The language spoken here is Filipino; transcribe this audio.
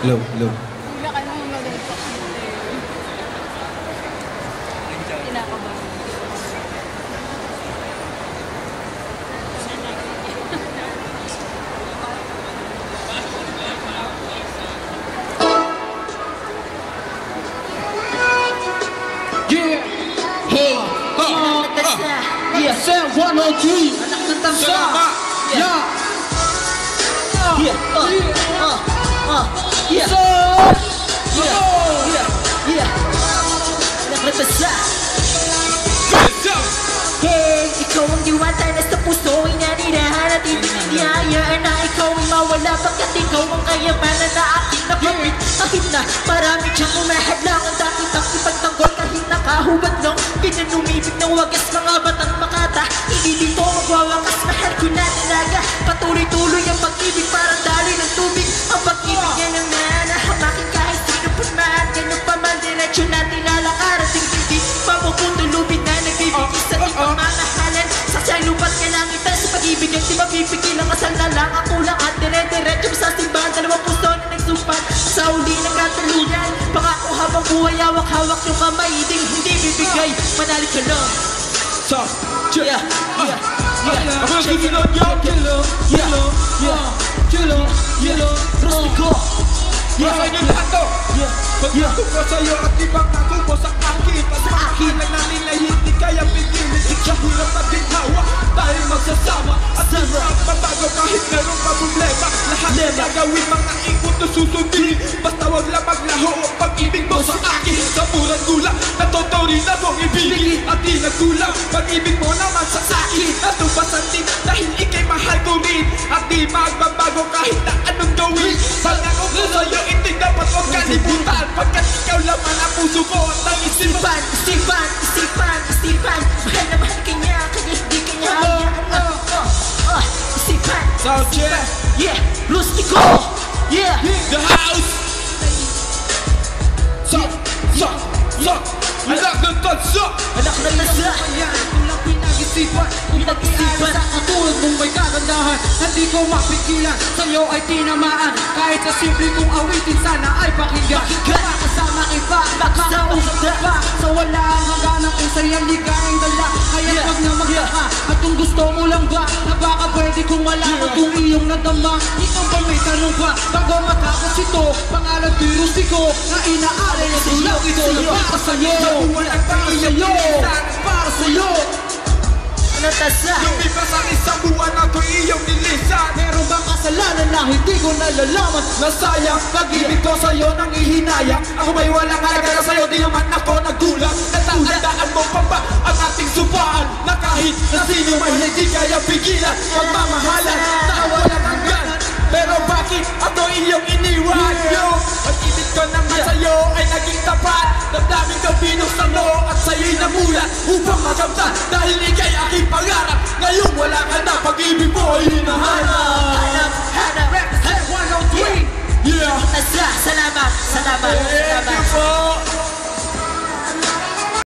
Hello, hello. Wala ka naman mag-alpa. Kinakabahan. Yeah! Hey! Yeah! Sam 103! Anak ng tamsa! Yeah! Yeah! Yeah! Yeah! Anak ng tamsa! Hey! Ikaw ang diwata na sa puso inanirahan at inihayaan na ikaw ay mawala pagkat ikaw ang kayamanan na aking nakapit. Kahit na marami siyang umahadlang ang dakit ang ipagtanggol kahit nakahubad lang pinanumibig ng wagas mga batang makata. Hindi dito magwawakas, mahal ko na talaga. Patuloy-tuloy ang pag-ibig parang daloy ng tubig. Ang pag-ibig niya ng nanahamakin kahit sino pa man. Ganun pa man diretsyo natin lalakaran. Hindi mapuputulubin na nagbibigay sa ibang mamahalan. Sa siyang lupat kalangitan sa pag-ibig ang di mapipigil ang kasal na lang. Ako lang at dire-diretso sa simbahan. Dalawang puso na nagsumpan sa uli ng katalunan. Pangako habang buhay hawak-hawak yung kamay ding hindi bibigay. Manalig ka lang. So, Yeah, yeah, yeah. I'm gonna give you the young killer, Yeah, yeah, killer, killer. Rustico. Yeah, Yeah, yeah, to. yeah. Pagtuto ko sa'yo at ibang ako mo sa akin. At sa akin lang na nila hindi kaya pigilin. Ikaw hirap at ginhawa, tayo magsasama. At hirap mabago kahit meron pa problema. Lahat na gagawin mga ikot na susundin. Basta wag lang maglaho ang pag-ibig mo sa akin. Sa murang gulang, natutuloy na mong ibigin. At di nagkulang, pag-ibig mo naman sa akin. At tumasantin dahil ikay mahal ko rin. At di magbabago kahit na anong gawin. Pangako ko sa'yo, hindi dapat huwag kalibutan. Pagkat ikaw laman ang puso ko at ang isipan. Isipan. Mahal na mahal ka niya, kaya hindi ka niya hayaan. Isipan. Sound check. Yeah, Rustico. Yeah. The house. Anak ng tansa. Anak ng nasa. Kung lang pinag-isipan sa katulad mong may kagandahan. Hindi ko mapigilan, sa'yo ay tinamaan. Kahit sa simple kong awitin, sana ay pakinggan. Makasama iba, makausap ka pa. Sa wala ang hangganan kung sa'yo ligayang dala. Kaya wag na magtaka. At kung gusto mo lang ba, na baka pwede kong malaman kung iyong nadama. Ikaw ba may tanong ba, bago matapos ito? Pangalan di Rustico, na inaalay na tulak ito. Para sa'yo, para sa'yo. Natasa. Lumipas ang isang buwan na ito iyong nilisan. Meron bang kasalanan na hindi ko nalalaman? Nasayang pag-ibig ko sa'yo nang ihinayang. Ako may walang halaga na sa'yo, di naman ako nagkulang. Natatandaan mo pa ba ang ating supaan? Na kahit na sino may hindi kaya pigilan. Pagmamahalan na walang hanggan. Pero bakit ako iyong iniwan? Pag-ibig ko naman sa'yo ay naging tapat. Damdamin ko binuksan mo at sa'yo'y namulat upang makamtan. Dahil ikay aking pangarap, ngayon